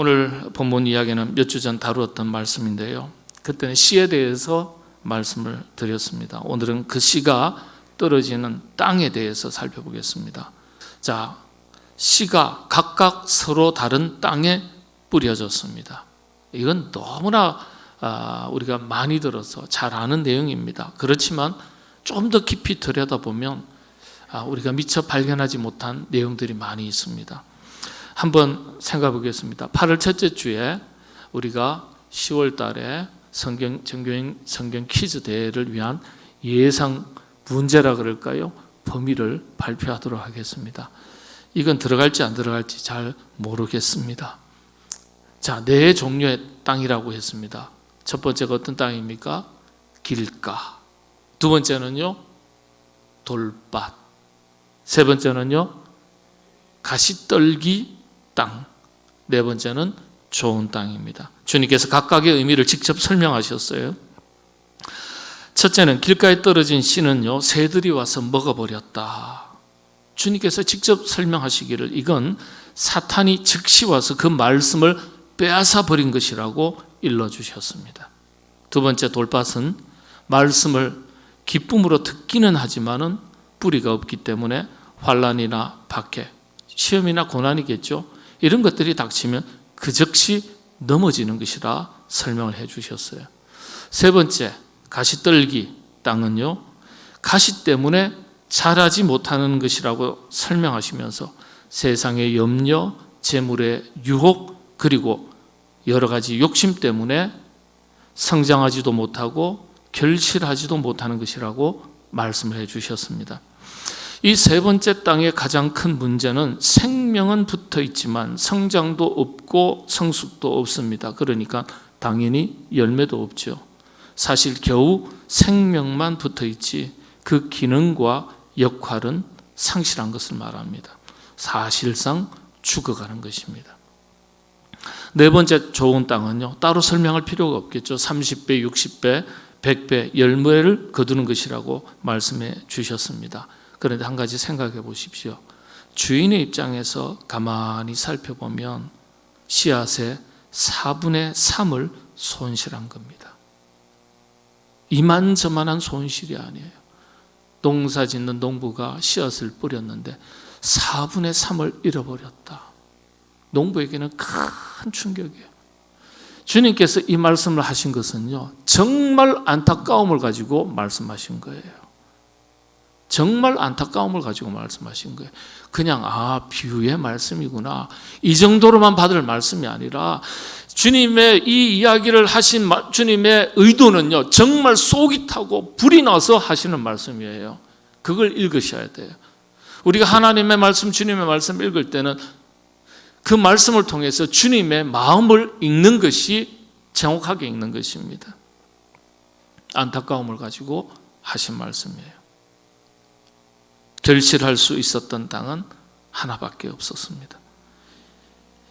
오늘 본문 이야기는 몇 주 전 다루었던 말씀인데요, 그때는 씨에 대해서 말씀을 드렸습니다. 오늘은 그 씨가 떨어지는 땅에 대해서 살펴보겠습니다. 자, 씨가 각각 서로 다른 땅에 뿌려졌습니다. 이건 너무나 우리가 많이 들어서 잘 아는 내용입니다. 그렇지만 좀 더 깊이 들여다보면 우리가 미처 발견하지 못한 내용들이 많이 있습니다. 한번 생각해 보겠습니다. 8월 첫째 주에 우리가 10월 달에 성경 퀴즈 대회를 위한 예상 문제라 그럴까요? 범위를 발표하도록 하겠습니다. 이건 들어갈지 안 들어갈지 잘 모르겠습니다. 자, 네 종류의 땅이라고 했습니다. 첫 번째가 어떤 땅입니까? 길가. 두 번째는요, 돌밭. 세 번째는요, 가시떨기 땅. 네 번째는 좋은 땅입니다. 주님께서 각각의 의미를 직접 설명하셨어요. 첫째는 길가에 떨어진 씨는요, 새들이 와서 먹어버렸다. 주님께서 직접 설명하시기를 이건 사탄이 즉시 와서 그 말씀을 빼앗아 버린 것이라고 일러주셨습니다. 두 번째 돌밭은 말씀을 기쁨으로 듣기는 하지만은 뿌리가 없기 때문에 환난이나 박해, 시험이나 고난이겠죠. 이런 것들이 닥치면 그 즉시 넘어지는 것이라 설명을 해 주셨어요. 세 번째, 가시떨기 땅은요, 가시 때문에 자라지 못하는 것이라고 설명하시면서 세상의 염려, 재물의 유혹, 그리고 여러 가지 욕심 때문에 성장하지도 못하고 결실하지도 못하는 것이라고 말씀을 해 주셨습니다. 이 세 번째 땅의 가장 큰 문제는 생명은 붙어 있지만 성장도 없고 성숙도 없습니다. 그러니까 당연히 열매도 없죠. 사실 겨우 생명만 붙어 있지 그 기능과 역할은 상실한 것을 말합니다. 사실상 죽어가는 것입니다. 네 번째 좋은 땅은요, 따로 설명할 필요가 없겠죠. 30배, 60배, 100배 열매를 거두는 것이라고 말씀해 주셨습니다. 그런데 한 가지 생각해 보십시오. 주인의 입장에서 가만히 살펴보면 씨앗의 4분의 3을 손실한 겁니다. 이만저만한 손실이 아니에요. 농사 짓는 농부가 씨앗을 뿌렸는데 4분의 3을 잃어버렸다. 농부에게는 큰 충격이에요. 주님께서 이 말씀을 하신 것은요, 정말 안타까움을 가지고 말씀하신 거예요. 정말 안타까움을 가지고 말씀하신 거예요. 그냥 비유의 말씀이구나, 이 정도로만 받을 말씀이 아니라 주님의 이 이야기를 하신 주님의 의도는요, 정말 속이 타고 불이 나서 하시는 말씀이에요. 그걸 읽으셔야 돼요. 우리가 하나님의 말씀, 주님의 말씀 읽을 때는 그 말씀을 통해서 주님의 마음을 읽는 것이 정확하게 읽는 것입니다. 안타까움을 가지고 하신 말씀이에요. 결실할 수 있었던 땅은 하나밖에 없었습니다.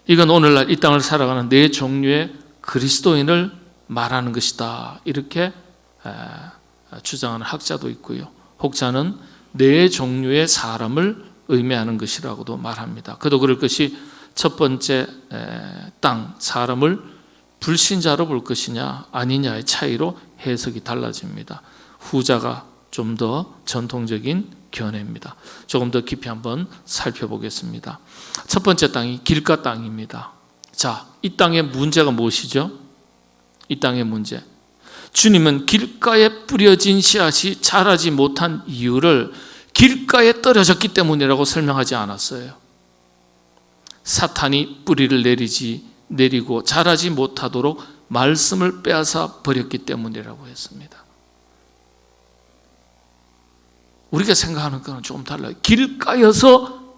이건 오늘날 이 땅을 살아가는 네 종류의 그리스도인을 말하는 것이다, 이렇게 주장하는 학자도 있고요, 혹자는 네 종류의 사람을 의미하는 것이라고도 말합니다. 그도 그럴 것이 첫 번째 땅, 사람을 불신자로 볼 것이냐 아니냐의 차이로 해석이 달라집니다. 후자가 좀 더 전통적인 견해입니다. 조금 더 깊이 한번 살펴보겠습니다. 첫 번째 땅이 길가 땅입니다. 자, 이 땅의 문제가 무엇이죠? 이 땅의 문제, 주님은 길가에 뿌려진 씨앗이 자라지 못한 이유를 길가에 떨어졌기 때문이라고 설명하지 않았어요. 사탄이 뿌리를 내리고 자라지 못하도록 말씀을 빼앗아 버렸기 때문이라고 했습니다. 우리가 생각하는 것은 조금 달라요. 길가여서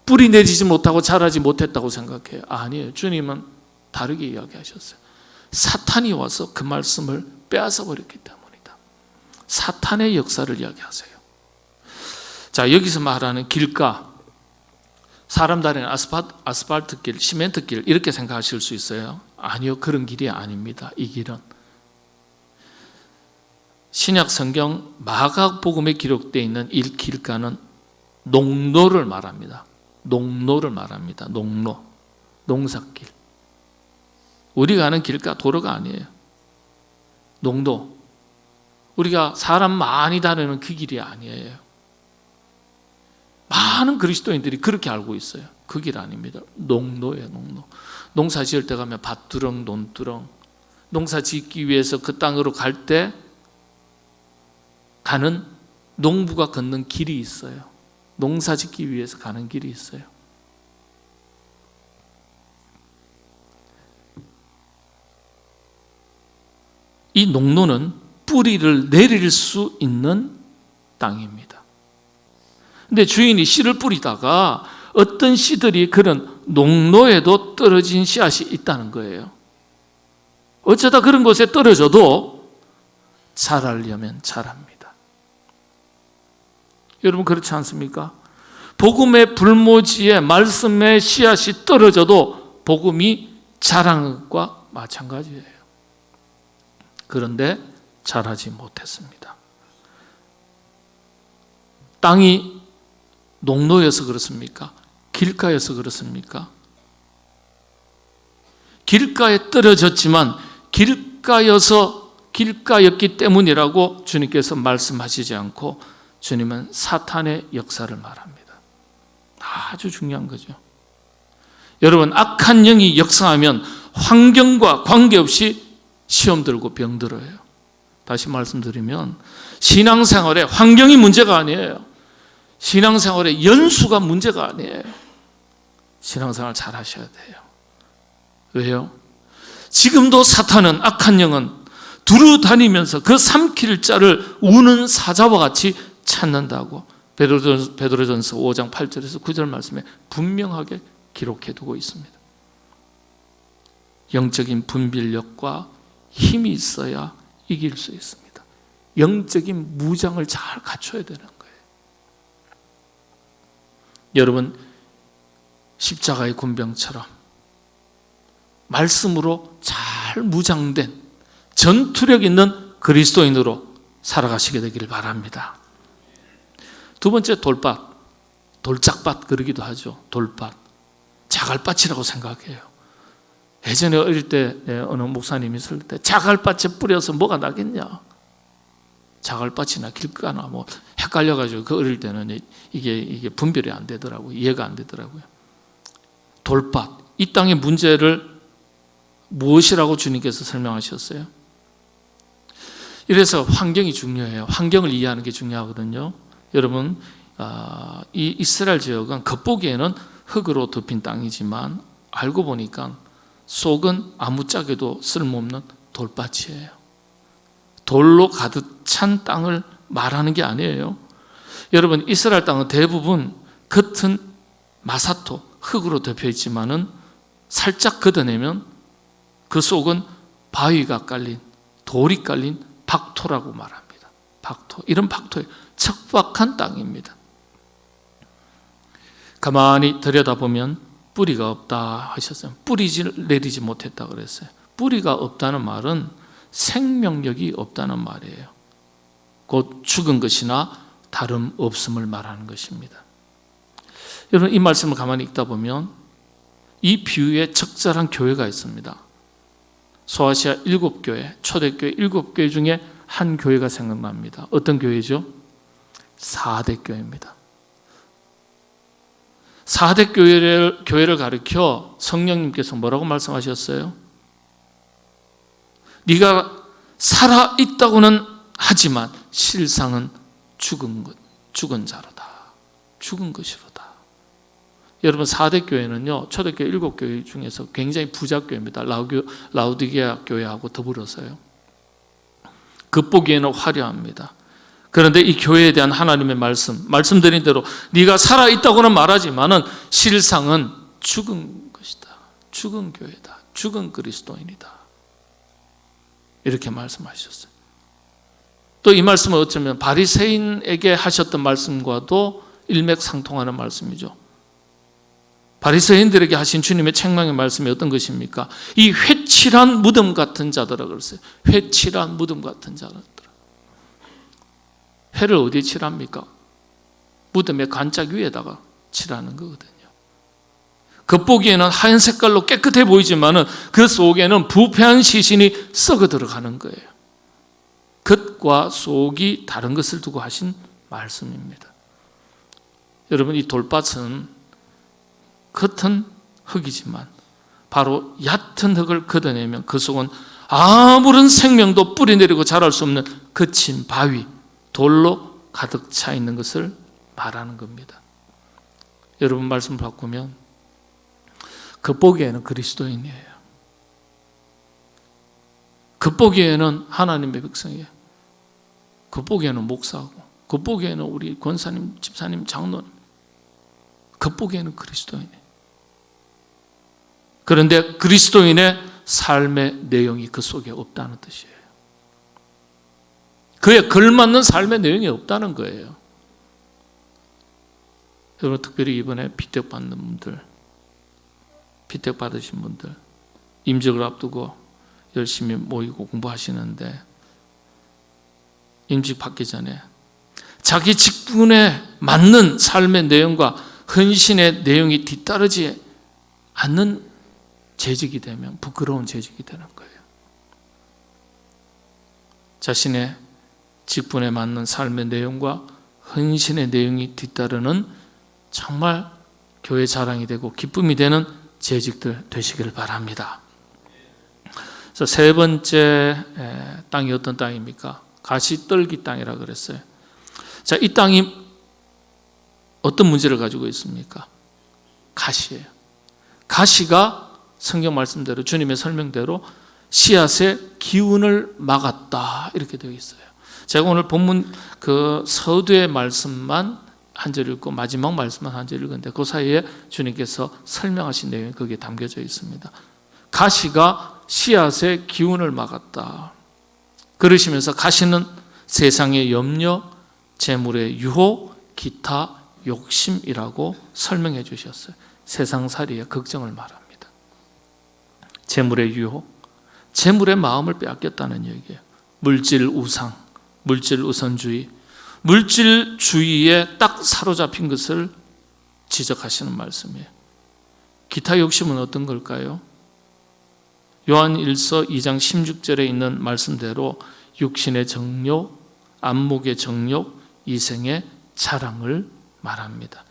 뿌리 내리지 못하고 자라지 못했다고 생각해요. 아니에요. 주님은 다르게 이야기하셨어요. 사탄이 와서 그 말씀을 빼앗아 버렸기 때문이다. 사탄의 역사를 이야기하세요. 자, 여기서 말하는 길가, 사람 다리는 아스팔트 길, 시멘트 길, 이렇게 생각하실 수 있어요. 아니요, 그런 길이 아닙니다. 이 길은 신약 성경 마가복음에 기록되어 있는 이 길가는 농로를 말합니다. 농로를 말합니다. 농로, 농사길. 우리가 아는 길가 도로가 아니에요. 농도. 우리가 사람 많이 다니는 그 길이 아니에요. 많은 그리스도인들이 그렇게 알고 있어요. 그 길 아닙니다. 농도예요, 농도. 농사 지을 때 가면 밭두렁, 논두렁. 농사 짓기 위해서 그 땅으로 갈 때 가는 농부가 걷는 길이 있어요. 농사 짓기 위해서 가는 길이 있어요. 이 농로는 뿌리를 내릴 수 있는 땅입니다. 근데 주인이 씨를 뿌리다가 어떤 씨들이 그런 농로에도 떨어진 씨앗이 있다는 거예요. 어쩌다 그런 곳에 떨어져도 자라려면 자랍니다. 여러분 그렇지 않습니까? 복음의 불모지에 말씀의 씨앗이 떨어져도 복음이 자라는 것과 마찬가지예요. 그런데 자라지 못했습니다. 땅이 농로여서 그렇습니까? 길가여서 그렇습니까? 길가에 떨어졌지만 길가였기 때문이라고 주님께서 말씀하시지 않고 주님은 사탄의 역사를 말합니다. 아주 중요한 거죠. 여러분, 악한 영이 역사하면 환경과 관계없이 시험 들고 병 들어요. 다시 말씀드리면 신앙생활에 환경이 문제가 아니에요. 신앙생활의 연수가 문제가 아니에요. 신앙생활 잘 하셔야 돼요. 왜요? 지금도 사탄은, 악한 영은 두루 다니면서 그 삼킬 자를 우는 사자와 같이 찾는다고 베드로전서 5장 8절에서 9절 말씀에 분명하게 기록해 두고 있습니다. 영적인 분별력과 힘이 있어야 이길 수 있습니다. 영적인 무장을 잘 갖춰야 되는 거예요. 여러분, 십자가의 군병처럼 말씀으로 잘 무장된 전투력 있는 그리스도인으로 살아가시게 되기를 바랍니다. 두 번째, 돌밭, 돌짝밭 그러기도 하죠. 돌밭, 자갈밭이라고 생각해요. 예전에 어릴 때 어느 목사님이 있을 때 자갈밭에 뿌려서 뭐가 나겠냐, 자갈밭이나 길가나 뭐 헷갈려가지고 그 어릴 때는 이게 분별이 안 되더라고요. 이해가 안 되더라고요. 돌밭, 이 땅의 문제를 무엇이라고 주님께서 설명하셨어요? 이래서 환경이 중요해요. 환경을 이해하는 게 중요하거든요. 여러분, 이 이스라엘 지역은 겉보기에는 흙으로 덮인 땅이지만 알고 보니까 속은 아무짝에도 쓸모없는 돌밭이에요. 돌로 가득 찬 땅을 말하는 게 아니에요. 여러분, 이스라엘 땅은 대부분 겉은 마사토, 흙으로 덮여 있지만은 살짝 걷어내면 그 속은 바위가 깔린, 돌이 깔린 박토라고 말합니다. 박토, 이런 박토에 척박한 땅입니다. 가만히 들여다보면 뿌리가 없다 하셨어요. 뿌리를 내리지 못했다 그랬어요. 뿌리가 없다는 말은 생명력이 없다는 말이에요. 곧 죽은 것이나 다름없음을 말하는 것입니다. 여러분, 이 말씀을 가만히 읽다 보면 이 비유에 적절한 교회가 있습니다. 소아시아 7교회, 초대교회 7교회 중에 한 교회가 생각납니다. 어떤 교회죠? 4대 교회입니다. 4대 교회를 가리켜 성령님께서 뭐라고 말씀하셨어요? 네가 살아있다고는 하지만 실상은 죽은 자로다. 죽은 것이로다. 여러분, 4대 교회는요, 초대교회 7교회 중에서 굉장히 부자교회입니다. 라우디게아 교회하고 더불어서요. 겉보기에는 화려합니다. 그런데 이 교회에 대한 하나님의 말씀드린 대로 네가 살아있다고는 말하지만은 실상은 죽은 것이다. 죽은 교회다. 죽은 그리스도인이다. 이렇게 말씀하셨어요. 또 이 말씀은 어쩌면 바리새인에게 하셨던 말씀과도 일맥상통하는 말씀이죠. 바리새인들에게 하신 주님의 책망의 말씀이 어떤 것입니까? 이 회칠한 무덤 같은 자들아 그랬어요. 회칠한 무덤 같은 자들. 회를 어디에 칠합니까? 무덤의 관짝 위에다가 칠하는 거거든요. 겉보기에는 하얀 색깔로 깨끗해 보이지만 그 속에는 부패한 시신이 썩어 들어가는 거예요. 겉과 속이 다른 것을 두고 하신 말씀입니다. 여러분, 이 돌밭은 겉은 흙이지만 바로 얕은 흙을 걷어내면 그 속은 아무런 생명도 뿌리내리고 자랄 수 없는 거친 바위, 돌로 가득 차 있는 것을 말하는 겁니다. 여러분, 말씀을 바꾸면 겉보기에는 그리스도인이에요. 겉보기에는 하나님의 백성이에요. 겉보기에는 목사고, 겉보기에는 우리 권사님, 집사님, 장로님, 겉보기에는 그리스도인이에요. 그런데 그리스도인의 삶의 내용이 그 속에 없다는 뜻이에요. 그에 걸맞는 삶의 내용이 없다는 거예요. 여러분, 특별히 이번에 피택받는 분들, 피택받으신 분들, 임직을 앞두고 열심히 모이고 공부하시는데 임직 받기 전에 자기 직분에 맞는 삶의 내용과 헌신의 내용이 뒤따르지 않는 재직이 되면 부끄러운 재직이 되는 거예요. 자신의 직분에 맞는 삶의 내용과 헌신의 내용이 뒤따르는 정말 교회 자랑이 되고 기쁨이 되는 재직들 되시기를 바랍니다. 그래서 세 번째 땅이 어떤 땅입니까? 가시떨기 땅이라 그랬어요. 자, 이 땅이 어떤 문제를 가지고 있습니까? 가시예요. 가시가 성경 말씀대로, 주님의 설명대로 씨앗의 기운을 막았다, 이렇게 되어 있어요. 제가 오늘 본문 그 서두의 말씀만 한 절 읽고 마지막 말씀만 한 절 읽었는데 그 사이에 주님께서 설명하신 내용이 거기에 담겨져 있습니다. 가시가 씨앗의 기운을 막았다. 그러시면서 가시는 세상의 염려, 재물의 유혹, 기타 욕심이라고 설명해 주셨어요. 세상살이의 걱정을 말합니다. 재물의 유혹, 재물의 마음을 빼앗겼다는 얘기예요. 물질 우상, 물질 우선주의, 물질주의에 딱 사로잡힌 것을 지적하시는 말씀이에요. 기타 욕심은 어떤 걸까요? 요한 1서 2장 16절에 있는 말씀대로 육신의 정욕, 안목의 정욕, 이생의 자랑을 말합니다.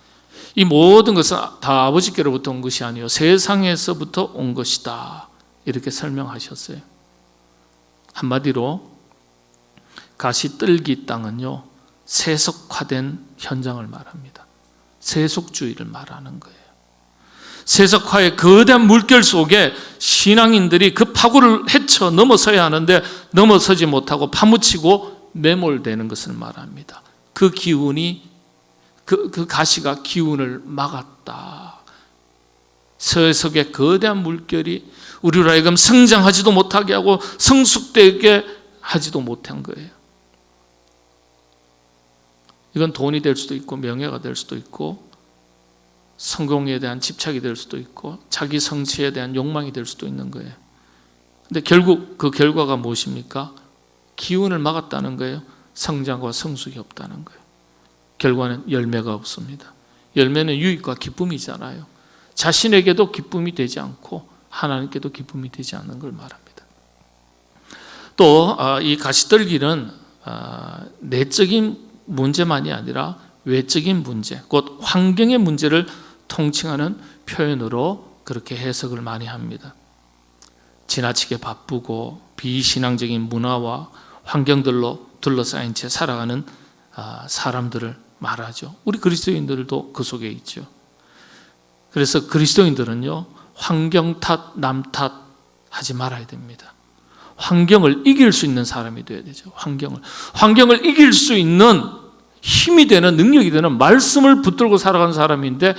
이 모든 것은 다 아버지께로부터 온 것이 아니요 세상에서부터 온 것이다, 이렇게 설명하셨어요. 한마디로 가시떨기 땅은요, 세속화된 현장을 말합니다. 세속주의를 말하는 거예요. 세속화의 거대한 물결 속에 신앙인들이 그 파고를 헤쳐 넘어서야 하는데 넘어서지 못하고 파묻히고 매몰되는 것을 말합니다. 그 기운이, 그 가시가 기운을 막았다. 세속의 거대한 물결이 우리로 하여금 성장하지도 못하게 하고 성숙되게 하지도 못한 거예요. 이건 돈이 될 수도 있고 명예가 될 수도 있고 성공에 대한 집착이 될 수도 있고 자기 성취에 대한 욕망이 될 수도 있는 거예요. 근데 결국 그 결과가 무엇입니까? 기운을 막았다는 거예요. 성장과 성숙이 없다는 거예요. 결과는 열매가 없습니다. 열매는 유익과 기쁨이잖아요. 자신에게도 기쁨이 되지 않고 하나님께도 기쁨이 되지 않는 걸 말합니다. 또 이 가시떨기는 내적인 문제만이 아니라 외적인 문제, 곧 환경의 문제를 통칭하는 표현으로 그렇게 해석을 많이 합니다. 지나치게 바쁘고 비신앙적인 문화와 환경들로 둘러싸인 채 살아가는 사람들을 말하죠. 우리 그리스도인들도 그 속에 있죠. 그래서 그리스도인들은요, 환경 탓, 남 탓 하지 말아야 됩니다. 환경을 이길 수 있는 사람이 되어야 되죠. 환경을 이길 수 있는 힘이 되는, 능력이 되는 말씀을 붙들고 살아가는 사람인데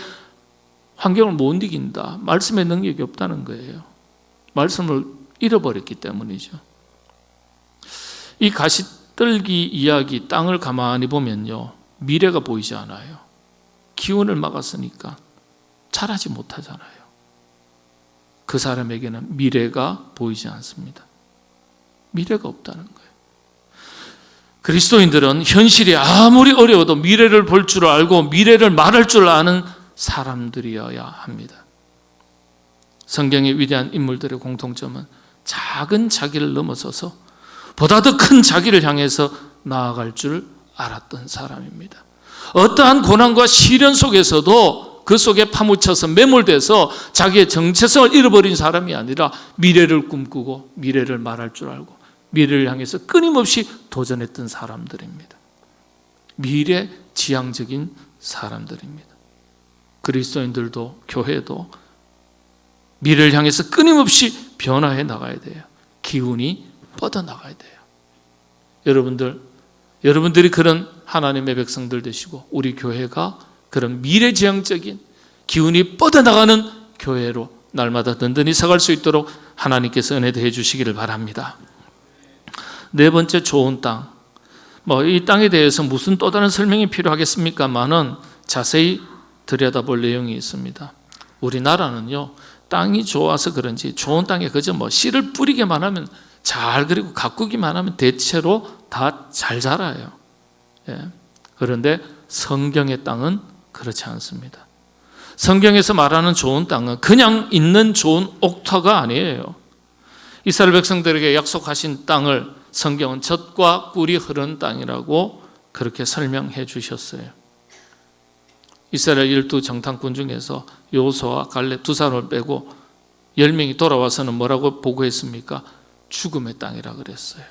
환경을 못 이긴다. 말씀의 능력이 없다는 거예요. 말씀을 잃어버렸기 때문이죠. 이 가시떨기 이야기, 땅을 가만히 보면요, 미래가 보이지 않아요. 기운을 막았으니까 자라지 못하잖아요. 그 사람에게는 미래가 보이지 않습니다. 미래가 없다는 거예요. 그리스도인들은 현실이 아무리 어려워도 미래를 볼 줄 알고 미래를 말할 줄 아는 사람들이어야 합니다. 성경의 위대한 인물들의 공통점은 작은 자기를 넘어서서 보다 더 큰 자기를 향해서 나아갈 줄 알았던 사람입니다. 어떠한 고난과 시련 속에서도 그 속에 파묻혀서 매몰돼서 자기의 정체성을 잃어버린 사람이 아니라 미래를 꿈꾸고 미래를 말할 줄 알고 미래를 향해서 끊임없이 도전했던 사람들입니다. 미래지향적인 사람들입니다. 그리스도인들도 교회도 미래를 향해서 끊임없이 변화해 나가야 돼요. 기운이 뻗어나가야 돼요. 여러분들이 그런 하나님의 백성들 되시고 우리 교회가 그런 미래지향적인 기운이 뻗어나가는 교회로 날마다 든든히 서갈 수 있도록 하나님께서 은혜 더해 주시기를 바랍니다. 네 번째, 좋은 땅. 이 땅에 대해서 무슨 또 다른 설명이 필요하겠습니까만은 자세히 들여다볼 내용이 있습니다. 우리나라는요, 땅이 좋아서 그런지 좋은 땅에 그저 씨를 뿌리기만 하면 잘, 그리고 가꾸기만 하면 대체로 다 잘 자라요. 그런데 성경의 땅은 그렇지 않습니다. 성경에서 말하는 좋은 땅은 그냥 있는 좋은 옥토가 아니에요. 이스라엘 백성들에게 약속하신 땅을 성경은 젖과 꿀이 흐르는 땅이라고 그렇게 설명해 주셨어요. 이스라엘 12 정탐꾼 중에서 여호수아와 갈렙 두 사람을 빼고 10명이 돌아와서는 뭐라고 보고했습니까? 죽음의 땅이라 그랬어요.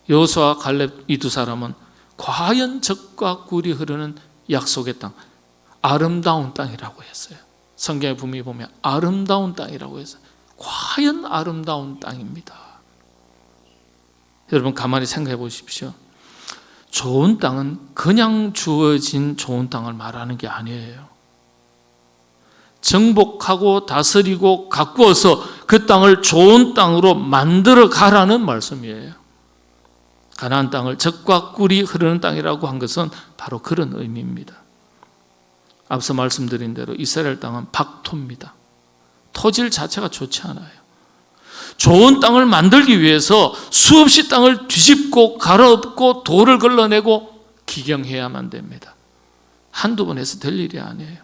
여호수아와 갈렙 이 두 사람은 과연 젖과 꿀이 흐르는 약속의 땅, 아름다운 땅이라고 했어요. 성경에 분명히 보면 아름다운 땅이라고 했어요. 과연 아름다운 땅입니다. 여러분 가만히 생각해 보십시오. 좋은 땅은 그냥 주어진 좋은 땅을 말하는 게 아니에요. 정복하고 다스리고 가꾸어서 그 땅을 좋은 땅으로 만들어 가라는 말씀이에요. 가나안 땅을 젖과 꿀이 흐르는 땅이라고 한 것은 바로 그런 의미입니다. 앞서 말씀드린 대로 이스라엘 땅은 박토입니다. 토질 자체가 좋지 않아요. 좋은 땅을 만들기 위해서 수없이 땅을 뒤집고 갈아엎고 돌을 걸러내고 기경해야만 됩니다. 한두 번 해서 될 일이 아니에요.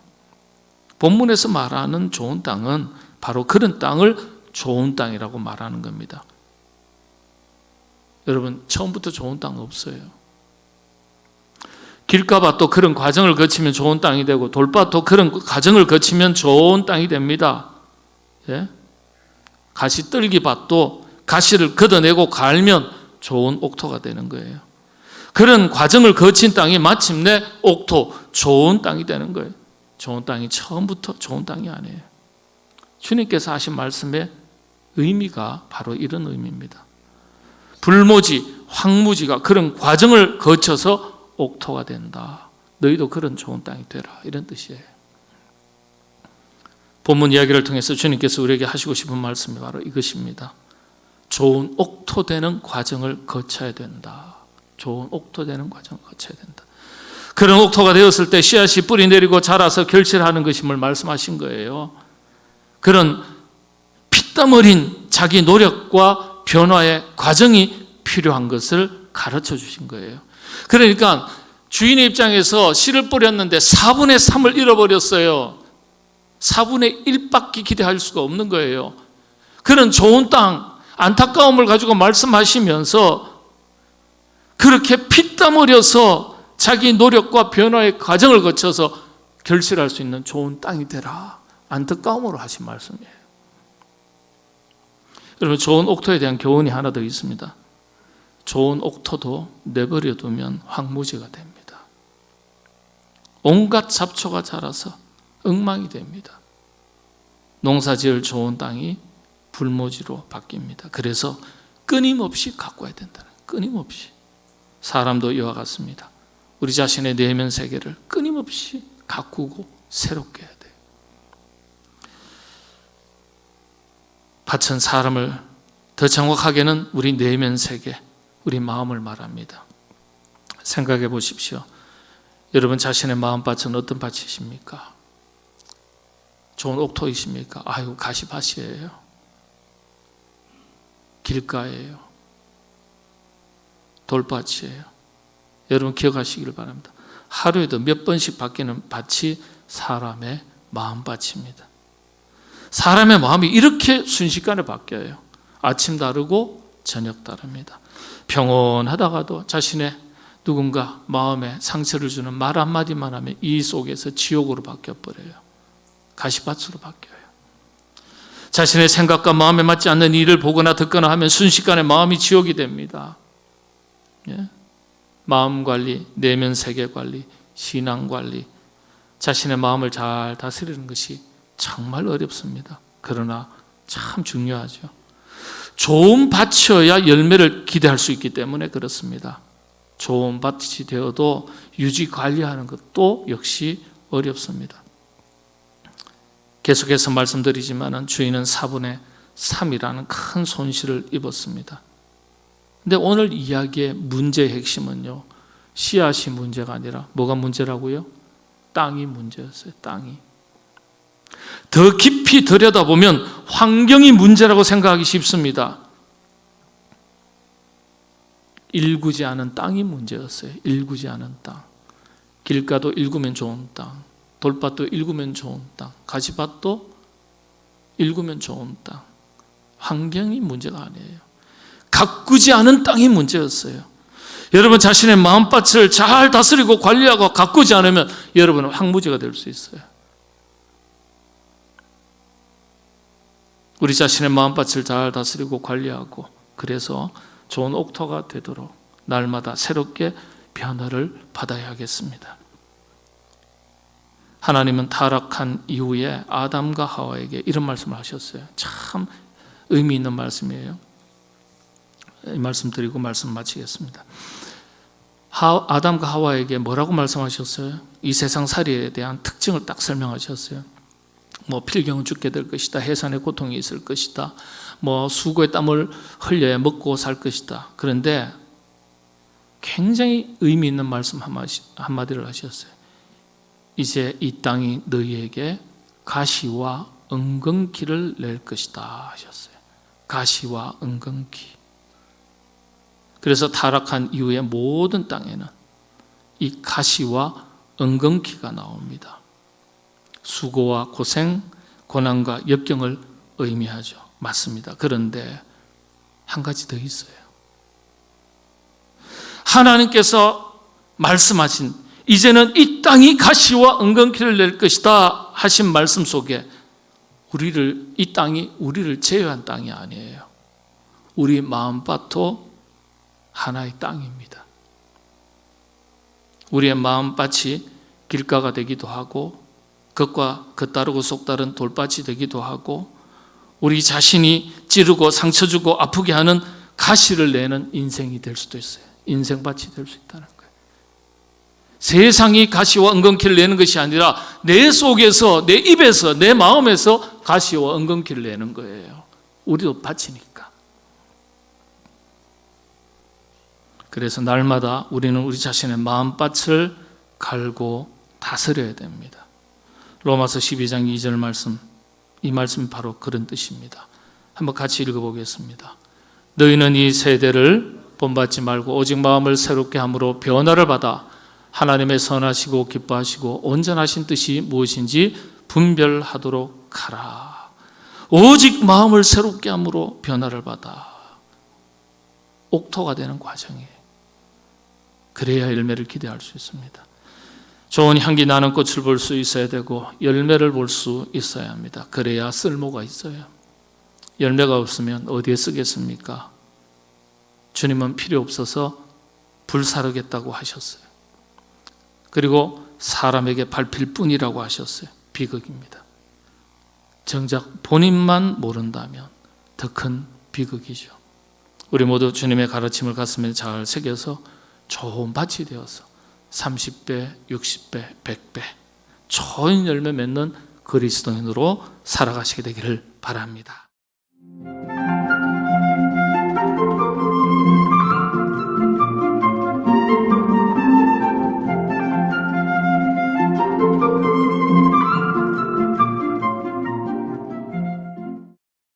본문에서 말하는 좋은 땅은 바로 그런 땅을 좋은 땅이라고 말하는 겁니다. 여러분, 처음부터 좋은 땅 없어요. 길가밭도 그런 과정을 거치면 좋은 땅이 되고 돌밭도 그런 과정을 거치면 좋은 땅이 됩니다. 가시떨기밭도 가시를 걷어내고 갈면 좋은 옥토가 되는 거예요. 그런 과정을 거친 땅이 마침내 옥토, 좋은 땅이 되는 거예요. 좋은 땅이 처음부터 좋은 땅이 아니에요. 주님께서 하신 말씀의 의미가 바로 이런 의미입니다. 불모지, 황무지가 그런 과정을 거쳐서 옥토가 된다. 너희도 그런 좋은 땅이 되라. 이런 뜻이에요. 본문 이야기를 통해서 주님께서 우리에게 하시고 싶은 말씀이 바로 이것입니다. 좋은 옥토 되는 과정을 거쳐야 된다. 좋은 옥토 되는 과정을 거쳐야 된다. 그런 옥토가 되었을 때 씨앗이 뿌리 내리고 자라서 결실하는 것임을 말씀하신 거예요. 그런 피땀 어린 자기 노력과 변화의 과정이 필요한 것을 가르쳐 주신 거예요. 그러니까 주인의 입장에서 씨를 뿌렸는데 4분의 3을 잃어버렸어요. 4분의 1밖에 기대할 수가 없는 거예요. 그런 좋은 땅, 안타까움을 가지고 말씀하시면서 그렇게 피땀 흘려서 자기 노력과 변화의 과정을 거쳐서 결실할 수 있는 좋은 땅이 되라. 안타까움으로 하신 말씀이에요. 여러분, 좋은 옥토에 대한 교훈이 하나 더 있습니다. 좋은 옥토도 내버려 두면 황무지가 됩니다. 온갖 잡초가 자라서 엉망이 됩니다. 농사지을 좋은 땅이 불모지로 바뀝니다. 그래서 끊임없이 가꿔야 된다는, 끊임없이. 사람도 이와 같습니다. 우리 자신의 내면 세계를 끊임없이 가꾸고 새롭게 해야 돼요. 밭은 사람을 더 정확하게는 우리 내면 세계, 우리 마음을 말합니다. 생각해 보십시오. 여러분 자신의 마음밭은 어떤 밭이십니까? 좋은 옥토이십니까? 아유, 가시밭이에요. 길가예요. 돌밭이에요. 여러분 기억하시길 바랍니다. 하루에도 몇 번씩 바뀌는 밭이 사람의 마음밭입니다. 사람의 마음이 이렇게 순식간에 바뀌어요. 아침 다르고 저녁 다릅니다. 평온하다가도 자신의 누군가 마음에 상처를 주는 말 한마디만 하면 이 속에서 지옥으로 바뀌어버려요. 가시밭으로 바뀌어요. 자신의 생각과 마음에 맞지 않는 일을 보거나 듣거나 하면 순식간에 마음이 지옥이 됩니다. 예? 마음 관리, 내면 세계 관리, 신앙 관리, 자신의 마음을 잘 다스리는 것이 정말 어렵습니다. 그러나 참 중요하죠. 좋은 밭이어야 열매를 기대할 수 있기 때문에 그렇습니다. 좋은 밭이 되어도 유지 관리하는 것도 역시 어렵습니다. 계속해서 말씀드리지만 주인은 4분의 3이라는 큰 손실을 입었습니다. 근데 오늘 이야기의 문제의 핵심은요, 씨앗이 문제가 아니라 뭐가 문제라고요? 땅이 문제였어요. 땅이. 더 깊이 들여다보면 환경이 문제라고 생각하기 쉽습니다. 일구지 않은 땅이 문제였어요. 일구지 않은 땅. 길가도 일구면 좋은 땅, 돌밭도 일구면 좋은 땅, 가지밭도 일구면 좋은 땅. 환경이 문제가 아니에요. 가꾸지 않은 땅이 문제였어요. 여러분 자신의 마음밭을 잘 다스리고 관리하고 가꾸지 않으면 여러분은 황무지가 될 수 있어요. 우리 자신의 마음밭을 잘 다스리고 관리하고 그래서 좋은 옥토가 되도록 날마다 새롭게 변화를 받아야 하겠습니다. 하나님은 타락한 이후에 아담과 하와에게 이런 말씀을 하셨어요. 참 의미 있는 말씀이에요. 이 말씀 드리고 말씀 마치겠습니다. 아담과 하와에게 뭐라고 말씀하셨어요? 이 세상 살이에 대한 특징을 딱 설명하셨어요. 뭐 필경은 죽게 될 것이다. 해산의 고통이 있을 것이다. 뭐 수고의 땀을 흘려야 먹고 살 것이다. 그런데 굉장히 의미 있는 말씀 한마디를 하셨어요. 이제 이 땅이 너희에게 가시와 은근키를 낼 것이다 하셨어요. 가시와 은근키. 그래서 타락한 이후에 모든 땅에는 이 가시와 은근키가 나옵니다. 수고와 고생, 고난과 역경을 의미하죠. 맞습니다. 그런데 한 가지 더 있어요. 하나님께서 말씀하신 이제는 이 땅이 가시와 은근키를 낼 것이다 하신 말씀 속에 이 땅이 우리를 제외한 땅이 아니에요. 우리 마음밭도 하나의 땅입니다. 우리의 마음밭이 길가가 되기도 하고 겉과 겉다르고 속다른 돌밭이 되기도 하고 우리 자신이 찌르고 상처 주고 아프게 하는 가시를 내는 인생이 될 수도 있어요. 인생밭이 될 수 있다는 거예요. 세상이 가시와 은근키를 내는 것이 아니라 내 속에서, 내 입에서, 내 마음에서 가시와 은근키를 내는 거예요. 우리도 밭이니까. 그래서 날마다 우리는 우리 자신의 마음밭을 갈고 다스려야 됩니다. 로마서 12장 2절 말씀, 이 말씀이 바로 그런 뜻입니다. 한번 같이 읽어보겠습니다. 너희는 이 세대를 본받지 말고 오직 마음을 새롭게 함으로 변화를 받아 하나님의 선하시고 기뻐하시고 온전하신 뜻이 무엇인지 분별하도록 하라. 오직 마음을 새롭게 함으로 변화를 받아 옥토가 되는 과정이에요. 그래야 열매를 기대할 수 있습니다. 좋은 향기 나는 꽃을 볼 수 있어야 되고 열매를 볼 수 있어야 합니다. 그래야 쓸모가 있어요. 열매가 없으면 어디에 쓰겠습니까? 주님은 필요 없어서 불사르겠다고 하셨어요. 그리고 사람에게 밟힐 뿐이라고 하셨어요. 비극입니다. 정작 본인만 모른다면 더 큰 비극이죠. 우리 모두 주님의 가르침을 가슴에 잘 새겨서 좋은 밭이 되어서 30배, 60배, 100배 좋은 열매 맺는 그리스도인으로 살아가시게 되기를 바랍니다.